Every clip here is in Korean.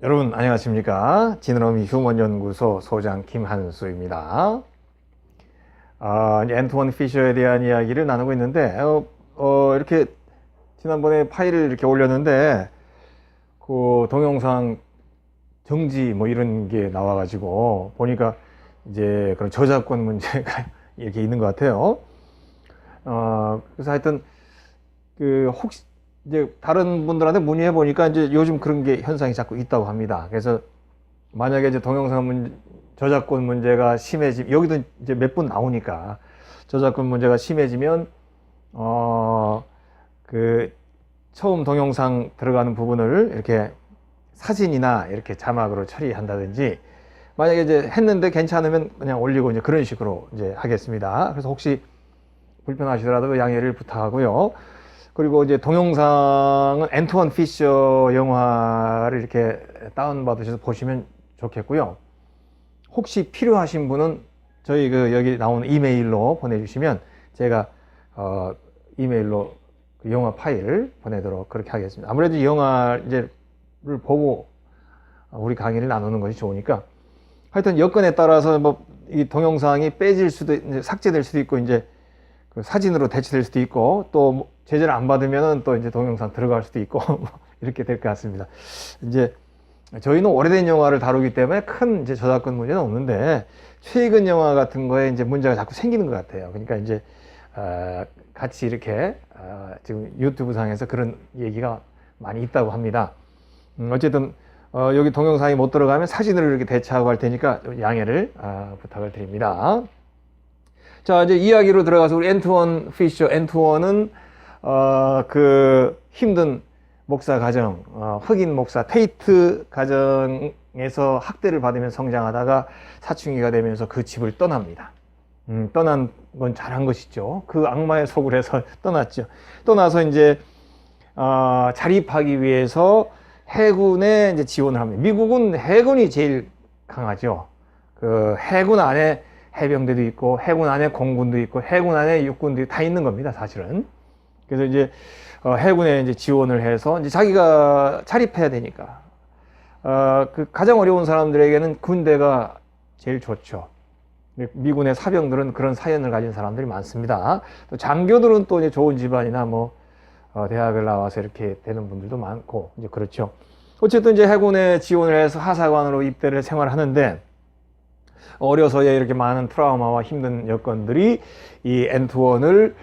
여러분 안녕하십니까? 지느러미 휴먼연구소 소장 김한수입니다. 앤토원 피셔에 대한 이야기를 나누고 있는데 이렇게 지난번에 파일을 이렇게 올렸는데 그 동영상 정지 뭐 이런 게 나와가지고 보니까 이제 그런 저작권 문제가 이렇게 있는 것 같아요. 그래서 하여튼 혹시 이제 다른 분들한테 문의해 보니까 이제 요즘 그런 게 현상이 자꾸 있다고 합니다. 그래서 만약에 이제 동영상 저작권 문제가 심해지면, 여기도 이제 몇 분 나오니까 저작권 문제가 심해지면 처음 동영상 들어가는 부분을 이렇게 사진이나 이렇게 자막으로 처리한다든지, 만약에 이제 했는데 괜찮으면 그냥 올리고 이제 그런 식으로 이제 하겠습니다. 그래서 혹시 불편하시더라도 양해를 부탁하고요. 그리고 이제 동영상은 앤토원 피셔 영화를 이렇게 다운받으셔서 보시면 좋겠고요. 혹시 필요하신 분은 저희 여기 나오는 이메일로 보내주시면 제가 이메일로 그 영화 파일을 보내도록 그렇게 하겠습니다. 아무래도 영화를 보고 우리 강의를 나누는 것이 좋으니까, 하여튼 여건에 따라서 뭐 이 동영상이 빼질 수도, 이제 삭제될 수도 있고, 이제 그 사진으로 대체될 수도 있고, 또 제재를 안 받으면은 또 이제 동영상 들어갈 수도 있고 이렇게 될 것 같습니다. 이제 저희는 오래된 영화를 다루기 때문에 큰 이제 저작권 문제는 없는데, 최근 영화 같은 거에 이제 문제가 자꾸 생기는 것 같아요. 그러니까 이제 같이 이렇게 지금 유튜브 상에서 그런 얘기가 많이 있다고 합니다. 어쨌든 여기 동영상이 못 들어가면 사진으로 이렇게 대체하고 할 테니까 양해를 부탁을 드립니다. 자, 이제 이야기로 들어가서 우리 앤토원 피셔, 앤토원은 그 힘든 목사 가정, 흑인 목사 테이트 가정에서 학대를 받으며 성장하다가 사춘기가 되면서 그 집을 떠납니다. 떠난 건 잘한 것이죠. 그 악마의 속을 해서 떠났죠. 떠나서 이제 자립하기 위해서 해군에 이제 지원을 합니다. 미국은 해군이 제일 강하죠. 그 해군 안에 해병대도 있고, 해군 안에 공군도 있고, 해군 안에 육군도 다 있는 겁니다, 사실은. 그래서 이제 해군에 이제 지원을 해서 이제 자기가 자립해야 되니까 그 가장 어려운 사람들에게는 군대가 제일 좋죠. 미군의 사병들은 그런 사연을 가진 사람들이 많습니다. 또 장교들은 또 이제 좋은 집안이나 뭐 대학을 나와서 이렇게 되는 분들도 많고, 이제 그렇죠. 어쨌든 이제 해군에 지원을 해서 하사관으로 입대를 생활하는데, 어려서야 이렇게 많은 트라우마와 힘든 여건들이 이 앤토원을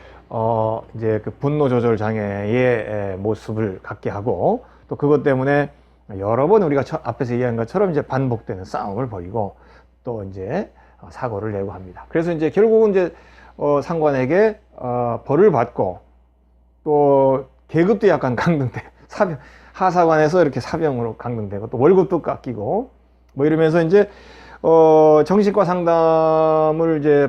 이제 그 분노 조절 장애의 모습을 갖게 하고, 또 그것 때문에 여러 번 우리가 앞에서 얘기한 것처럼 이제 반복되는 싸움을 벌이고, 또 이제 사고를 내고 합니다. 그래서 이제 결국은 이제 상관에게 벌을 받고, 또 계급도 약간 강등돼, 하사관에서 이렇게 사병으로 강등되고, 또 월급도 깎이고 뭐 이러면서 이제 정신과 상담을 이제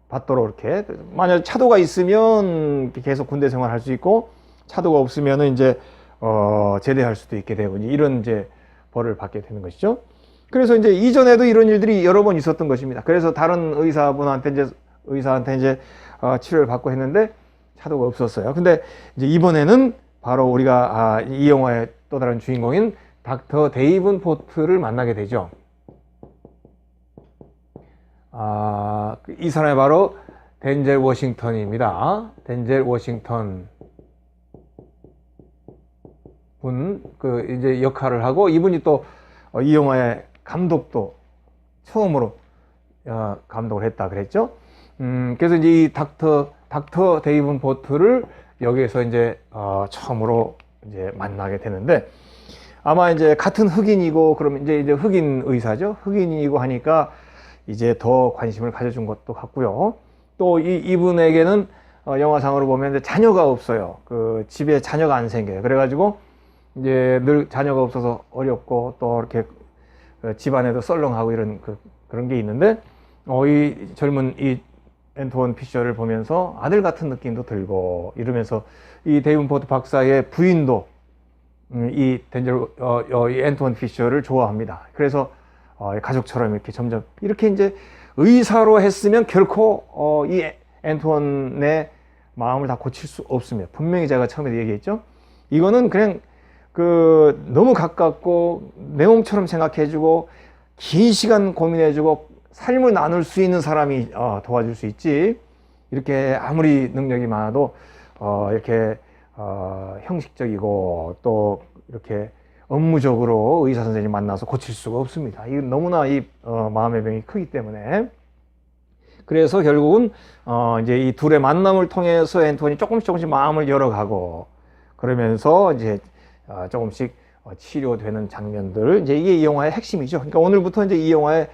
받도록, 이렇게 만약 차도가 있으면 계속 군대 생활할 수 있고, 차도가 없으면은 이제 제대할 수도 있게 되고, 이런 이제 벌을 받게 되는 것이죠. 그래서 이제 이전에도 이런 일들이 여러 번 있었던 것입니다. 그래서 다른 의사한테 이제 치료를 받고 했는데 차도가 없었어요. 근데 이제 이번에는 바로 우리가 이 영화의 또 다른 주인공인 닥터 데이븐포트를 만나게 되죠. 이 사람이 바로 덴젤 워싱턴입니다. 덴젤 워싱턴 분 이제 역할을 하고, 이분이 또 이 영화의 감독도 처음으로 감독을 했다 그랬죠. 그래서 이제 이 닥터 데이븐포트를 여기에서 이제 처음으로 이제 만나게 되는데, 아마 이제 같은 흑인이고, 그러면 이제 흑인 의사죠. 흑인이고 하니까 이제 더 관심을 가져준 것도 같고요. 또 이분에게는 영화상으로 보면 이제 자녀가 없어요. 그 집에 자녀가 안 생겨요. 그래가지고 이제 늘 자녀가 없어서 어렵고, 또 이렇게 집안에도 썰렁하고 그런 게 있는데, 이 젊은 이 앤토원 피셔를 보면서 아들 같은 느낌도 들고 이러면서, 이 데이븐포트 박사의 부인도 이 앤토원 피셔를 좋아합니다. 그래서 가족처럼 이렇게 점점 이렇게 이제 의사로 했으면 결코 이 앤토원의 마음을 다 고칠 수 없습니다. 분명히 제가 처음에 얘기했죠. 이거는 그냥 그 너무 가깝고 내 몸처럼 생각해주고 긴 시간 고민해주고 삶을 나눌 수 있는 사람이 도와줄 수 있지. 이렇게 아무리 능력이 많아도 이렇게 형식적이고 또 이렇게 업무적으로 의사 선생님 만나서 고칠 수가 없습니다. 이건 너무나 이 마음의 병이 크기 때문에. 그래서 결국은 이제 이 둘의 만남을 통해서 앤토니 조금씩 마음을 열어가고 그러면서 이제 조금씩 치료되는 장면들, 이제 이게 이 영화의 핵심이죠. 그러니까 오늘부터 이제 이 영화의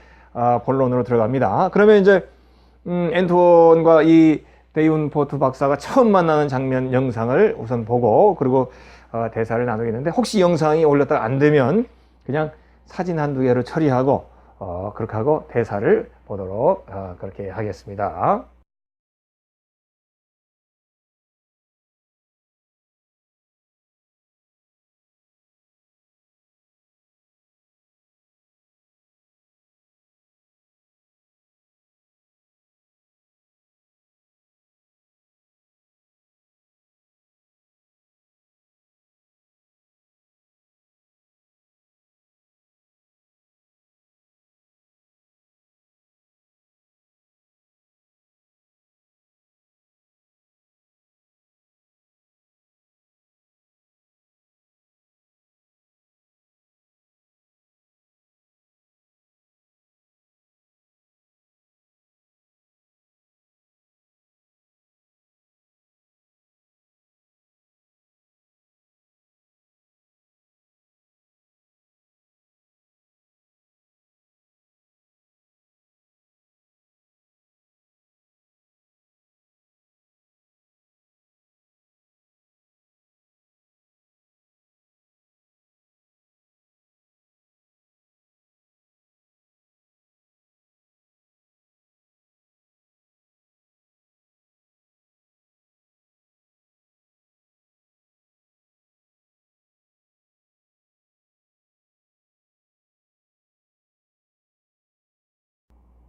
본론으로 들어갑니다. 그러면 이제 앤톤과 이 데이븐포트 박사가 처음 만나는 장면 영상을 우선 보고 그리고 대사를 나누겠는데, 혹시 영상이 올렸다가 안 되면 그냥 사진 한두 개로 처리하고 그렇게 하고 대사를 보도록 그렇게 하겠습니다.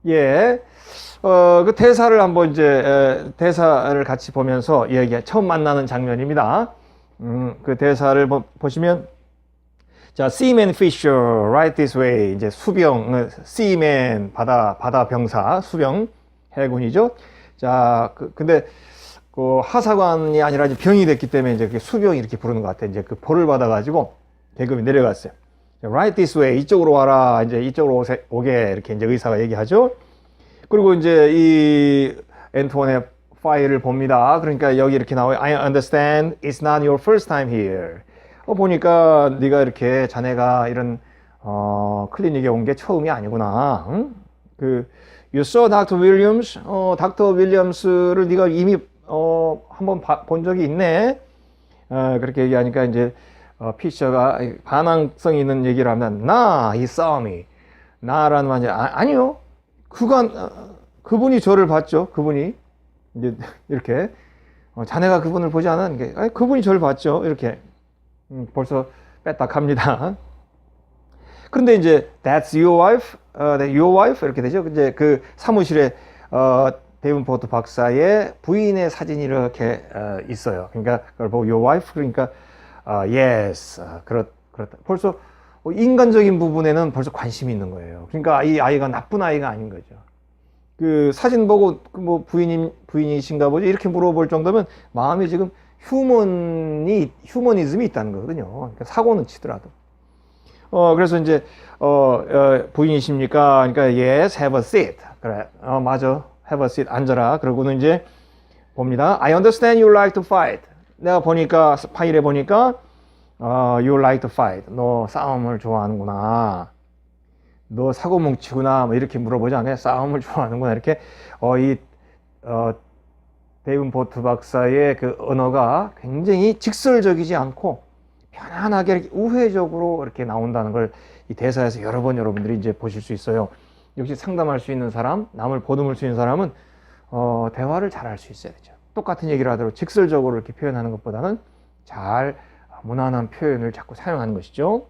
예. 그 대사를 한번 이제 대사를 같이 보면서 처음 만나는 장면입니다. 그 대사를 보시면, 자, Seaman Fisher, right this way. 이제 수병, Seaman 바다 병사, 수병 해군이죠. 자, 근데 그 하사관이 아니라 이제 병이 됐기 때문에 이제 수병이 이렇게 부르는 것 같아요. 이제 그 벌을 받아가지고 계급이 내려갔어요. Right this way. 이쪽으로 와라. 이제 이쪽으로 오게. 이렇게 이제 의사가 얘기하죠. 그리고 이제 이 앤톤의 파일을 봅니다. 그러니까 여기 이렇게 나와요. I understand it's not your first time here. 보니까 네가 이렇게 자네가 이런 클리닉에 온 게 처음이 아니구나. 응? 그 You saw Dr. Williams. 닥터 윌리엄스를 네가 이미 한번 본 적이 있네. 그렇게 얘기하니까 이제 피셔가 반항성 있는 얘기를 하면 he saw me. 나라는 말이 아니요. 그분이 저를 봤죠. 그분이 이제 이렇게 자네가 그분을 보지 않았는 게 그분이 저를 봤죠. 이렇게 벌써 뺐딱합니다. 그런데 이제 that's your wife, your wife 이렇게 되죠. 이제 그 사무실에 데이븐포트 박사의 부인의 사진이 이렇게 있어요. 그러니까 그걸 보고 your wife 그러니까 yes, 그렇다. 벌써 인간적인 부분에는 벌써 관심이 있는 거예요. 그러니까 이 아이가 나쁜 아이가 아닌 거죠. 그 사진 보고 뭐 부인이신가 보지 이렇게 물어볼 정도면 마음이 지금 휴머니즘이 있다는 거거든요. 그러니까 사고는 치더라도. 그래서 이제 부인이십니까? 그러니까 yes, have a seat. 그래, 맞아, have a seat. 앉아라. 그러고는 이제 봅니다. I understand you like to fight. 내가 보니까 파일에 보니까 you like to fight. 너 싸움을 좋아하는구나. 너 사고뭉치구나. 뭐 이렇게 물어보지 않아요? 싸움을 좋아하는구나. 이렇게 데이븐포트 박사의 그 언어가 굉장히 직설적이지 않고 편안하게 이렇게 우회적으로 이렇게 나온다는 걸 이 대사에서 여러 번 여러분들이 이제 보실 수 있어요. 역시 상담할 수 있는 사람, 남을 보듬을 수 있는 사람은 대화를 잘 할 수 있어야 되죠. 똑같은 얘기를 하더라도 직설적으로 이렇게 표현하는 것보다는 잘 무난한 표현을 자꾸 사용하는 것이죠.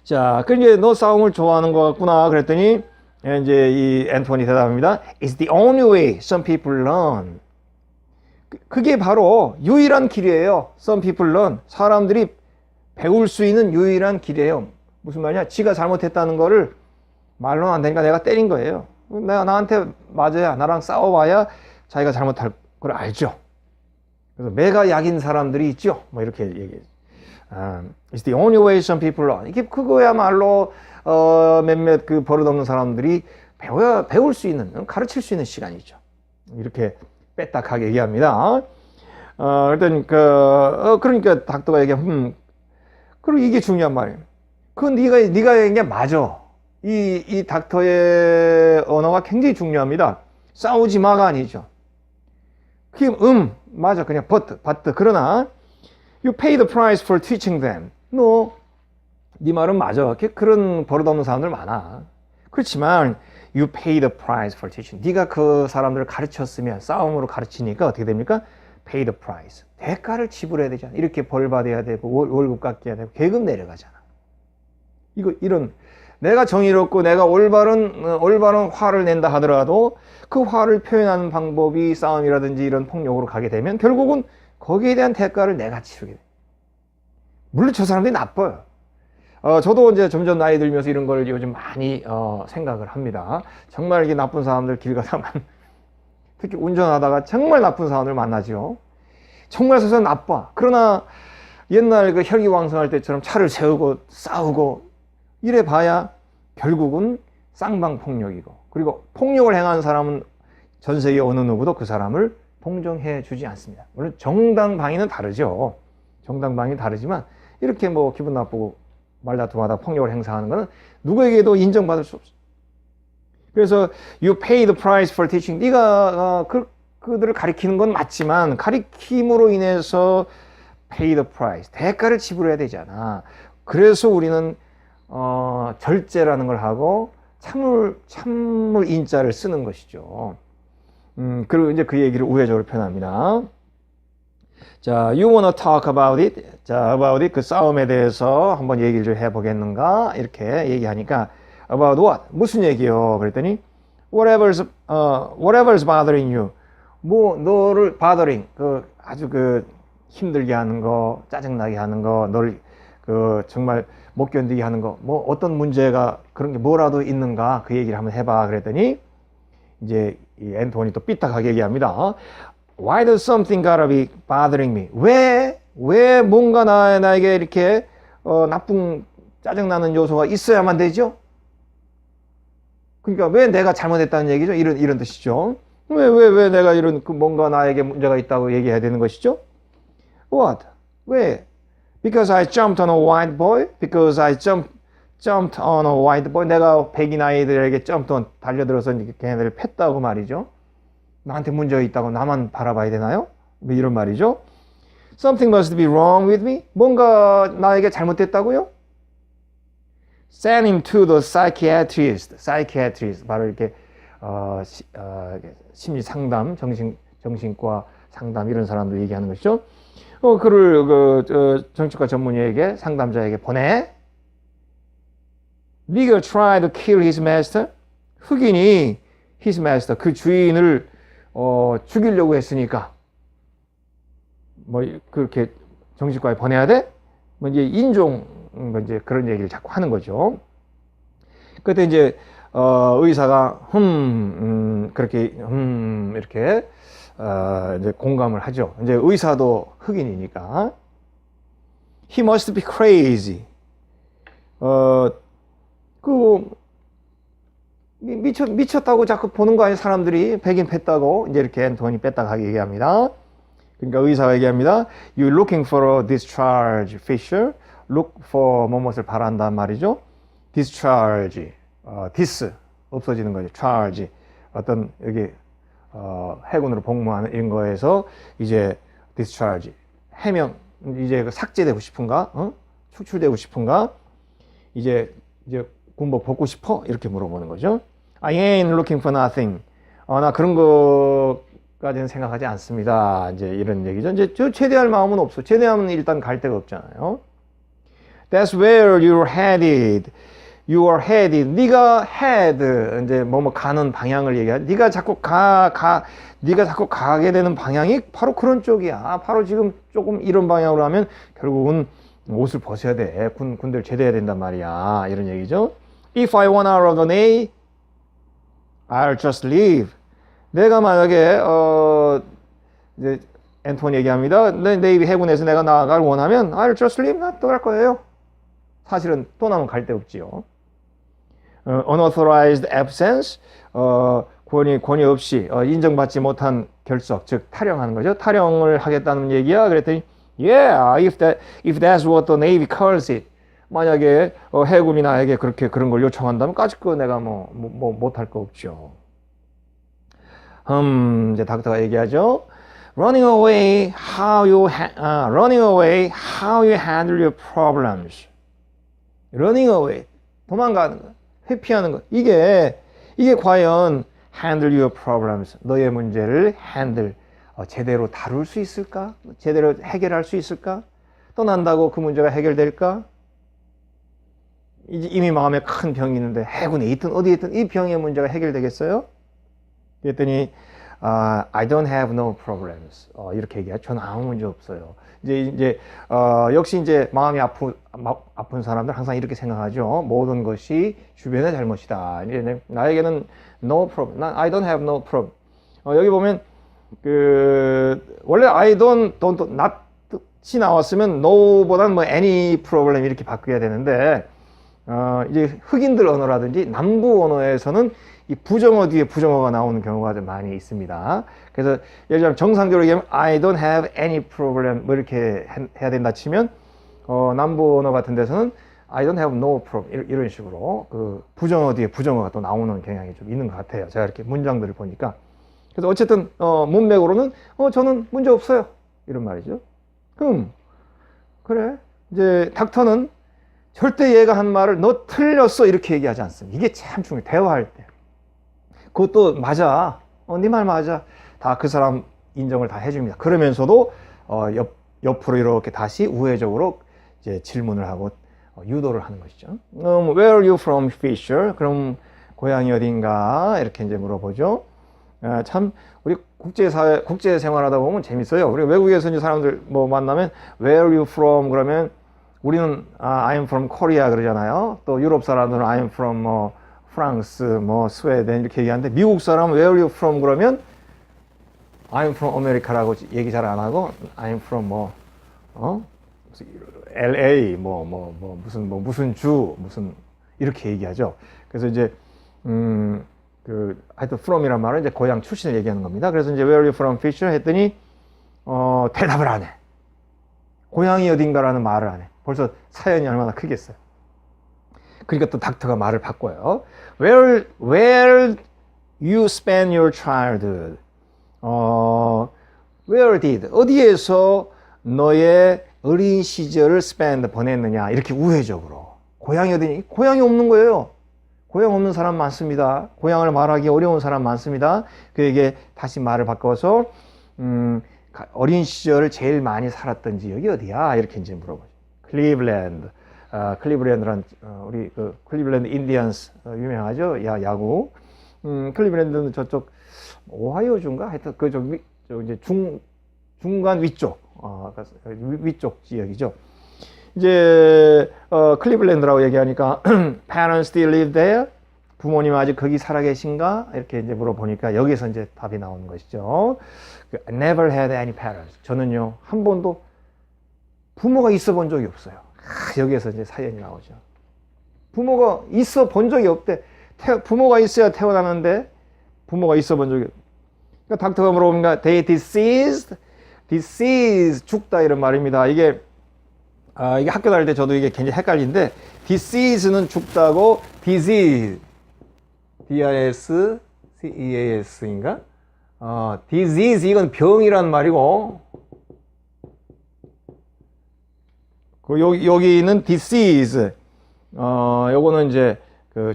자, 그 이제 너 싸움을 좋아하는 것 같구나. 그랬더니 이제 이 앤토니 대답합니다. It's the only way some people learn. 그게 바로 유일한 길이에요. Some people learn. 사람들이 배울 수 있는 유일한 길이에요. 무슨 말이냐? 지가 잘못했다는 거를 말로는 안 되니까 내가 때린 거예요. 내가 나한테 맞아야, 나랑 싸워봐야 자기가 잘못할 걸 알죠. 그래서 매가 약인 사람들이 있죠. 뭐 이렇게 얘기해요. It's the only way some people learn. 이게 그거야말로 몇몇 그 버릇없는 사람들이 배울 수 있는, 가르칠 수 있는 시간이죠. 이렇게 빼딱하게 얘기합니다. 그러니까 닥터가 얘기하면, 그리고 이게 중요한 말이에요. 그건 네가 얘기한 게 맞아. 이 닥터의 언어가 굉장히 중요합니다. 싸우지 마가 아니죠. 그게 맞아. 그냥 but. 그러나 you pay the price for teaching them. 네 말은 맞아. 그런 버릇없는 사람들 많아. 그렇지만 you pay the price for teaching. 네가 그 사람들을 가르쳤으면 싸움으로 가르치니까 어떻게 됩니까? pay the price. 대가를 지불해야 되잖아. 이렇게 벌 받아야 되고 월급 깎여야 되고 계급 내려가잖아. 이런 내가 정의롭고 내가 올바른 화를 낸다 하더라도 그 화를 표현하는 방법이 싸움이라든지 이런 폭력으로 가게 되면 결국은 거기에 대한 대가를 내가 치르게 돼. 물론 저 사람들이 나빠요. 저도 이제 점점 나이 들면서 이런 걸 요즘 많이 생각을 합니다. 정말 이게 나쁜 사람들 길 가다만 특히 운전하다가 정말 나쁜 사람들 만나죠. 정말 세상 나빠. 그러나 옛날 그 혈기왕성할 때처럼 차를 세우고 싸우고 이래 봐야 결국은 쌍방폭력이고, 그리고 폭력을 행하는 사람은 전 세계 어느 누구도 그 사람을 동정해 주지 않습니다. 물론 정당방위는 다르죠. 정당방위 다르지만 이렇게 뭐 기분 나쁘고 말다툼하다 폭력을 행사하는 것은 누구에게도 인정받을 수 없어요. 그래서 you pay the price for teaching. 네가 그들을 가리키는 건 맞지만 가리킴으로 인해서 pay the price. 대가를 지불해야 되잖아. 그래서 우리는 절제라는 걸 하고 참물 인자를 쓰는 것이죠. 그리고 이제 그 얘기를 우회적으로 표현합니다. 자, you wanna talk about it? 자, about it. 그 싸움에 대해서 한번 얘기를 좀 해보겠는가? 이렇게 얘기하니까 about what? 무슨 얘기요? 그랬더니 whatever's bothering you. 뭐 너를 bothering, 아주 힘들게 하는 거, 짜증나게 하는 거, 너를 정말 못 견디게 하는 거, 뭐 어떤 문제가 그런 게 뭐라도 있는가? 그 얘기를 한번 해봐. 그랬더니 이제 이 앤토니 또 삐딱하게 얘기합니다. Why does something gotta be bothering me? 왜 뭔가 나에게 이렇게 나쁜 짜증나는 요소가 있어야만 되죠? 그러니까 왜 내가 잘못했다는 얘기죠? 이런 뜻이죠. 왜 내가 이런 뭔가 나에게 문제가 있다고 얘기해야 되는 것이죠? What? 왜? Because I jumped on a white boy? Because I jumped on a white boy? 내가 백인 아이들에게 달려들어서 걔네들을 팼다고 말이죠. 나한테 문제가 있다고 나만 바라봐야 되나요? 뭐 이런 말이죠. Something must be wrong with me? 뭔가 나에게 잘못됐다고요? Send him to the psychiatrist. Psychiatrist. 바로 이렇게 심리 상담, 정신과 상담 이런 사람들 얘기하는 것이죠. 그를 정신과 전문의에게 상담자에게 보내. 네가 try to kill his master. 흑인이 his master 그 주인을 죽이려고 했으니까 뭐 그렇게 정신과에 보내야 돼? 뭐 이제 이제 그런 얘기를 자꾸 하는 거죠. 그때 이제 의사가 그렇게 이렇게 이제 공감을 하죠. 이제 의사도 흑인이니까 he must be crazy. 미쳤다고 자꾸 보는 거 아니에요? 사람들이 백인 팼다고 이제 이렇게 앤토니 뺐다고 얘기합니다. 그러니까 의사가 얘기합니다. You're looking for a discharge, Fisher. Look for 뭐뭇을 바란단 말이죠. Discharge, dis 없어지는 거죠. Charge 어떤 여기 해군으로 복무하는 이런 거에서 이제 discharge 해명 이제 삭제되고 싶은가? 축출되고 싶은가? 이제 군복 벗고 싶어? 이렇게 물어보는 거죠. I ain't looking for nothing. 나 그런 거까지는 생각하지 않습니다. 이제 이런 얘기죠. 이제 저 제대할 마음은 없어. 제대하면 일단 갈 데가 없잖아요. That's where you're headed. You are headed. 네가 head 이제 뭐뭐 가는 방향을 얘기해. 네가 자꾸 네가 자꾸 가게 되는 방향이 바로 그런 쪽이야. 바로 지금 조금 이런 방향으로 하면 결국은 옷을 벗어야 돼. 군대를 제대해야 된단 말이야. 이런 얘기죠. If I want out of the Navy, I'll just leave. 내가 만약에 이제 앤토니 얘기합니다. 네이비 해군에서 내가 나가길 원하면 I'll just leave. 나 떠날 거예요. 사실은 떠나면 갈 데 없지요. unauthorized absence, 권위 없이 인정받지 못한 결석, 즉 탈영하는 거죠. 탈영을 하겠다는 얘기야. 그랬더니 yeah, if that's what the Navy calls it. 만약에 해군이 나에게 그런 걸 요청한다면 까짓 거 내가 못할 거 없죠. 이제 닥터가 얘기하죠. Running away, how you handle your problems. Running away, 도망가는 거, 회피하는 거. 이게 과연 handle your problems, 너의 문제를 handle, 제대로 다룰 수 있을까? 제대로 해결할 수 있을까? 떠난다고 그 문제가 해결될까? 이미 마음에 큰 병이 있는데 해군에 있든 어디에 있든 이 병의 문제가 해결되겠어요? 그랬더니 I don't have no problems. 이렇게 얘기해요. 저는 아무 문제 없어요. 이제 역시 이제 마음이 아픈 사람들 항상 이렇게 생각하죠. 모든 것이 주변의 잘못이다. 이제 나에게는 no problem. I don't have no problem. 여기 보면 원래 I don't not이 나왔으면 no보다는 any problem 이렇게 바꿔야 되는데 이제 흑인들 언어라든지 남부 언어에서는 이 부정어 뒤에 부정어가 나오는 경우가 좀 많이 있습니다. 그래서 예를 들면 정상적으로 얘기하면 I don't have any problem 뭐 이렇게 해야 된다 치면 남부 언어 같은 데서는 I don't have no problem 이런 식으로 그 부정어 뒤에 부정어가 또 나오는 경향이 좀 있는 것 같아요. 제가 이렇게 문장들을 보니까. 그래서 어쨌든 문맥으로는 저는 문제 없어요 이런 말이죠. 그래 이제 닥터는 절대 얘가 한 말을 너 틀렸어 이렇게 얘기하지 않습니다. 이게 참 중요해요. 대화할 때. 그것도 맞아. 네 말 맞아. 다 그 사람 인정을 다 해줍니다. 그러면서도 옆으로 이렇게 다시 우회적으로 이제 질문을 하고 유도를 하는 것이죠. Where are you from, Fisher? 그럼 고향이 어딘가? 이렇게 이제 물어보죠. 참 우리 국제 생활하다 보면 재밌어요. 우리 외국에서 이제 사람들 만나면 Where are you from? 그러면 우리는 I'm from Korea 그러잖아요. 또 유럽 사람들은 I'm from 프랑스, 스웨덴 이렇게 얘기하는데 미국 사람은 Where are you from? 그러면 I'm from America라고 얘기 잘 안 하고 I'm from LA 무슨 주 무슨 이렇게 얘기하죠. 그래서 이제 하여튼 from이란 말은 이제 고향 출신을 얘기하는 겁니다. 그래서 이제 Where are you from, Fisher? 했더니 대답을 안 해. 고향이 어딘가라는 말을 안 해. 벌써 사연이 얼마나 크겠어요. 그러니까 또 닥터가 말을 바꿔요. Where you spend your childhood? Where did? 어디에서 너의 어린 시절을 spend 보냈느냐? 이렇게 우회적으로. 고향이 어디니? 고향이 없는 거예요. 고향 없는 사람 많습니다. 고향을 말하기 어려운 사람 많습니다. 그에게 다시 말을 바꿔서 어린 시절을 제일 많이 살았던 지역이 어디야? 이렇게 이제 물어보죠. 클리블랜드. 클리블랜드란 우리 클리블랜드 인디언스 유명하죠. 야구. 클리블랜드는 저쪽 오하이오주인가? 하여튼 이제 중간 위쪽 위쪽 지역이죠. 이제 클리블랜드라고 얘기하니까 Parents still live there? 부모님 아직 거기 살아 계신가? 이렇게 이제 물어보니까 여기서 이제 답이 나오는 것이죠. I never had any parents. 저는요 한 번도 부모가 있어 본 적이 없어요. 여기에서 이제 사연이 나오죠. 부모가 있어 본 적이 없대. 부모가 있어야 태어나는데 부모가 있어 본 적이 없대. 그러니까 닥터가 물어보니까 they deceased, 죽다 이런 말입니다. 이게 학교 다닐 때 저도 이게 굉장히 헷갈리는데 disease는 죽다고 disease, D-I-S-C-E-A-S인가? disease 이건 병이란 말이고 여기는 disease, 요거는 이제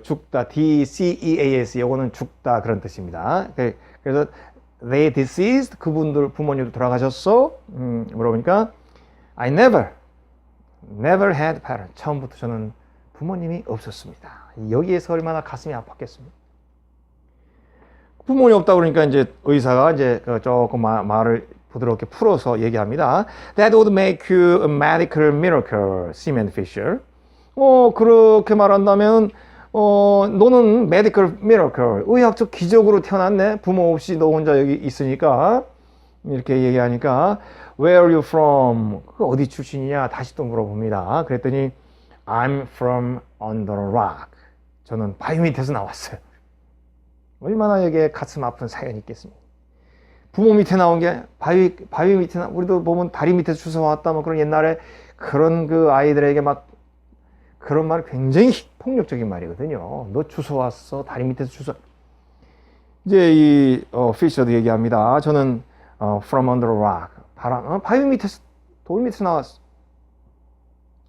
죽다, D-C-E-A-S, 요거는 죽다 그런 뜻입니다. 그래서 they deceased, 그분들 부모님도 돌아가셨어. 물어보니까 I never had parents. 처음부터 저는 부모님이 없었습니다. 여기에서 얼마나 가슴이 아팠겠습니까? 부모님 없다 그러니까 이제 의사가 이제 조금 말을 부드럽게 풀어서 얘기합니다. That would make you a medical miracle, Seaman Fisher. 그렇게 말한다면 너는 medical miracle, 의학적 기적으로 태어났네. 부모 없이 너 혼자 여기 있으니까. 이렇게 얘기하니까 Where are you from? 그 어디 출신이냐? 다시 또 물어봅니다. 그랬더니 I'm from under a rock. 저는 바위 밑에서 나왔어요. 얼마나 여기에 가슴 아픈 사연이 있겠습니까? 부모 밑에 나온 게 바위 밑에 우리도 보면 다리 밑에 주워왔다 뭐 그런 옛날에 그런 그 아이들에게 막 그런 말 굉장히 폭력적인 말이거든요. 너 주워왔어. 다리 밑에서 주워. 이제 이 피셔도 얘기합니다. 저는 from under a rock. 바위 밑에서 돌 밑에서 나왔어.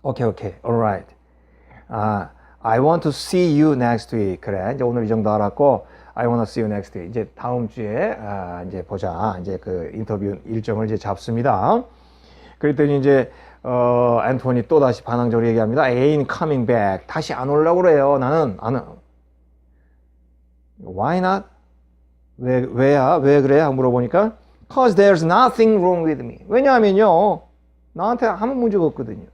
오케이, alright. I want to see you next week. 그래, 이제 오늘 이 정도 알았고, I want to see you next week. 이제 다음 주에 이제 보자. 이제 그 인터뷰 일정을 이제 잡습니다. 그랬더니 이제 앤토니 또 다시 반항적으로 얘기합니다. Ain't coming back. 다시 안 오려고 그래요. 나는 Why not? 왜야? 왜 그래? 하고 물어보니까 Cause there's nothing wrong with me. 왜냐하면요, 나한테 아무 문제가 없거든요.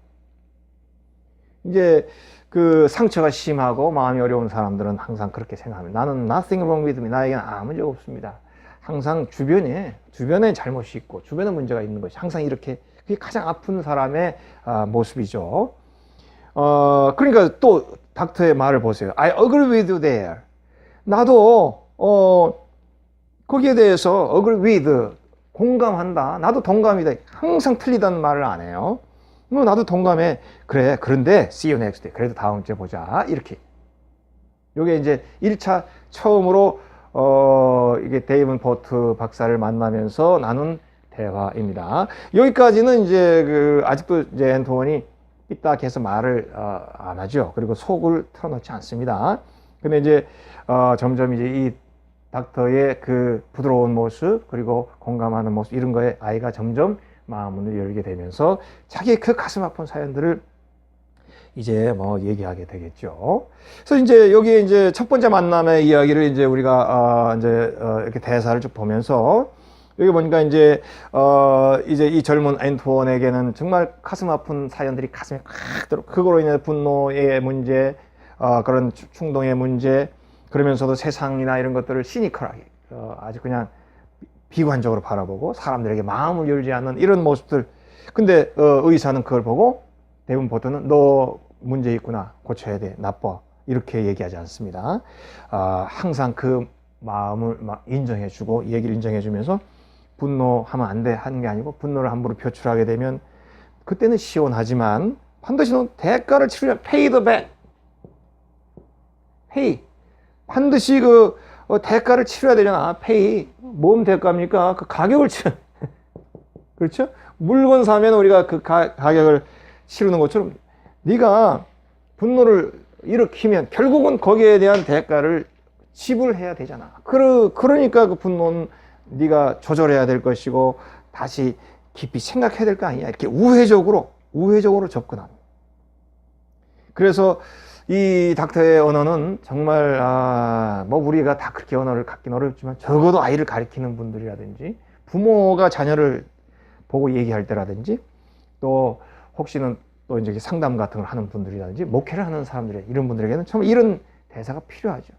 이제 그 상처가 심하고 마음이 어려운 사람들은 항상 그렇게 생각합니다. 나는 nothing wrong with me. 나에게는 아무 문제가 없습니다. 항상 주변에 잘못이 있고 주변에 문제가 있는 것이 항상 이렇게 그게 가장 아픈 사람의 모습이죠. 그러니까 또 닥터의 말을 보세요. I agree with you there. 나도 거기에 대해서 agree with 공감한다. 나도 동감이다. 항상 틀리다는 말을 안 해요. 나도 동감해. 그래. 그런데 see you next day. 그래도 다음 주에 보자. 이렇게. 요게 이제 1차 처음으로 이게 데이븐 포트 박사를 만나면서 나눈 대화입니다. 여기까지는 이제 그 아직도 이제 앤토니 삐딱해서 말을 안 하죠. 그리고 속을 털어놓지 않습니다. 근데 이제 점점 이제 이 닥터의 그 부드러운 모습 그리고 공감하는 모습 이런 거에 아이가 점점 마음을 열게 되면서 자기의 그 가슴 아픈 사연들을 이제 뭐 얘기하게 되겠죠. 그래서 이제 여기 이제 첫 번째 만남의 이야기를 이제 우리가 이제 이렇게 대사를 쭉 보면서 여기 보니까 이제 이 젊은 앤토원에게는 정말 가슴 아픈 사연들이 가슴에 꽉 들어. 그거로 인해 분노의 문제, 그런 충동의 문제, 그러면서도 세상이나 이런 것들을 시니컬하게 아주 그냥 비관적으로 바라보고 사람들에게 마음을 열지 않는 이런 모습들. 근데 의사는 그걸 보고 데이븐 포트는 너 문제 있구나. 고쳐야 돼. 나빠. 이렇게 얘기하지 않습니다. 항상 그 마음을 인정해주고 얘기를 인정해주면서 분노하면 안 돼 하는 게 아니고 분노를 함부로 표출하게 되면 그때는 시원하지만 반드시 너 대가를 치르려 pay the back. pay. 반드시 그 대가를 치러야 되잖아. pay. 뭔 대가입니까? 그 가격을 치르. 그렇죠? 물건 사면 우리가 그 가격을 치르는 것처럼 네가 분노를 일으키면 결국은 거기에 대한 대가를 지불해야 되잖아. 그러니까 그 분노는 네가 조절해야 될 것이고 다시 깊이 생각해야 될 거 아니야. 이렇게 우회적으로 접근합니다. 그래서 이 닥터의 언어는 정말 뭐 우리가 다 그렇게 언어를 갖긴 어렵지만 적어도 아이를 가르치는 분들이라든지 부모가 자녀를 보고 얘기할 때라든지 또 혹시는 또 이제 상담 같은 걸 하는 분들이라든지 목회를 하는 사람들 이런 분들에게는 정말 이런 대사가 필요하죠.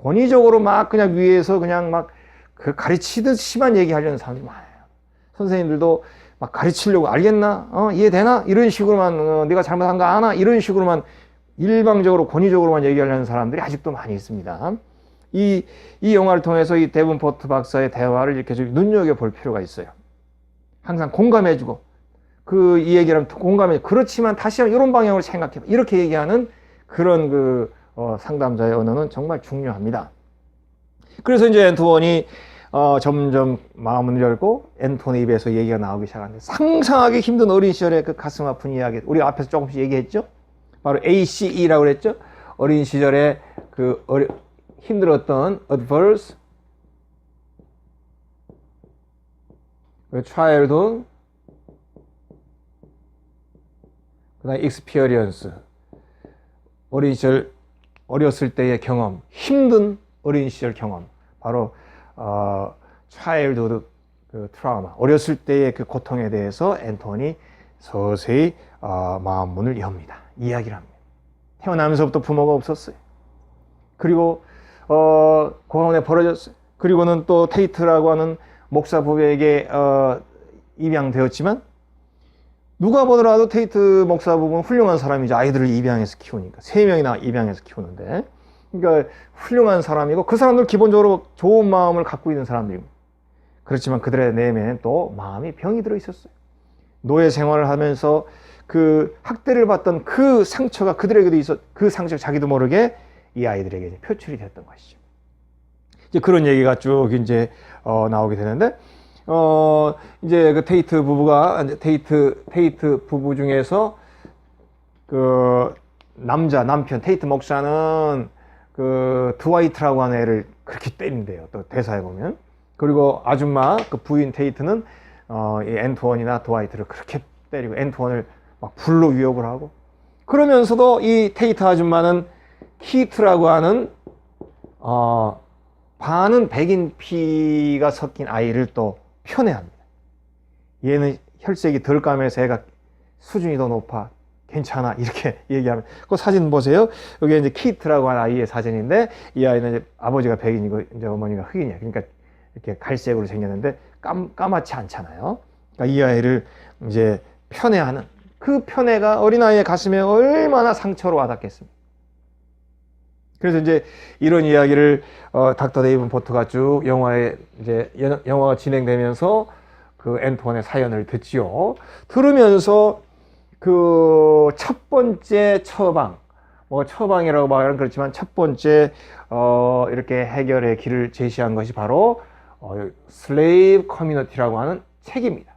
권위적으로 막 그냥 위에서 그냥 막 그 가르치듯이만 얘기하려는 사람들이 많아요. 선생님들도 막 가르치려고 알겠나? 이해되나? 이런 식으로만 네가 잘못한 거 아나? 이런 식으로만 일방적으로 권위적으로만 얘기하려는 사람들이 아직도 많이 있습니다. 이 영화를 통해서 이 데이븐 포트 박사의 대화를 이렇게 좀 눈여겨볼 필요가 있어요. 항상 공감해주고 이 얘기를 공감해. 그렇지만 다시 한번 이런 방향으로 생각해봐. 이렇게 얘기하는 그런 상담자의 언어는 정말 중요합니다. 그래서 이제 앤토니 점점 마음을 열고 앤토니 입에서 얘기가 나오기 시작하는데 상상하기 힘든 어린 시절의 그 가슴 아픈 이야기. 우리 앞에서 조금씩 얘기했죠. 바로 ACE라고 그랬죠. 어린 시절에 그 힘들었던 adverse, childhood, 그다음에 experience, 어린 시절 어렸을 때의 경험, 힘든 어린 시절 경험, 바로 childhood 그 트라우마, 어렸을 때의 그 고통에 대해서 앤토니 서서히 마음 문을 엽니다. 이야기를 합니다. 태어나면서부터 부모가 없었어요. 그리고 고아원에 버려졌어요. 그리고는 또 테이트라고 하는 목사 부부에게 입양되었지만 누가 보더라도 테이트 목사 부부는 훌륭한 사람이죠. 아이들을 입양해서 키우니까 3명이나 입양해서 키우는데, 그러니까 훌륭한 사람이고 그 사람들 기본적으로 좋은 마음을 갖고 있는 사람들입니다. 그렇지만 그들의 내면엔 또 마음이 병이 들어 있었어요. 노예 생활을 하면서 그 학대를 받던 그 상처가 그들에게도 그 상처가 자기도 모르게 이 아이들에게 이제 표출이 됐던 것이죠. 이제 그런 얘기가 쭉 이제 나오게 되는데, 이제 그 테이트 부부가 테이트 부부 중에서 그 남편 테이트 목사는 그 드와이트라고 하는 애를 그렇게 때린대요. 또 대사에 보면. 그리고 아줌마 그 부인 테이트는 이 앤토원이나 드와이트를 그렇게 때리고 앤토원을 막 불로 위협을 하고, 그러면서도 이 테이트 아줌마는 키트라고 하는 반은 백인 피가 섞인 아이를 또 편애합니다. 얘는 혈색이 덜 까매서 애가 수준이 더 높아, 괜찮아, 이렇게 얘기하면, 그 사진 보세요. 여기 이제 키트라고 하는 아이의 사진인데, 이 아이는 이제 아버지가 백인이고 이제 어머니가 흑인이야. 그러니까 이렇게 갈색으로 생겼는데 까맣지 않잖아요. 그러니까 이 아이를 이제 편애하는 그 편애가 어린아이의 가슴에 얼마나 상처로 와닿겠습니까? 그래서 이제 이런 이야기를 닥터 데이븐 포트가 쭉 영화에 이제 영화가 진행되면서 그 앤토원의 사연을 듣지요. 들으면서 그 첫 번째 처방, 뭐 처방이라고 말하면 그렇지만 첫 번째 이렇게 해결의 길을 제시한 것이 바로 슬레이브 커뮤니티라고 하는 책입니다.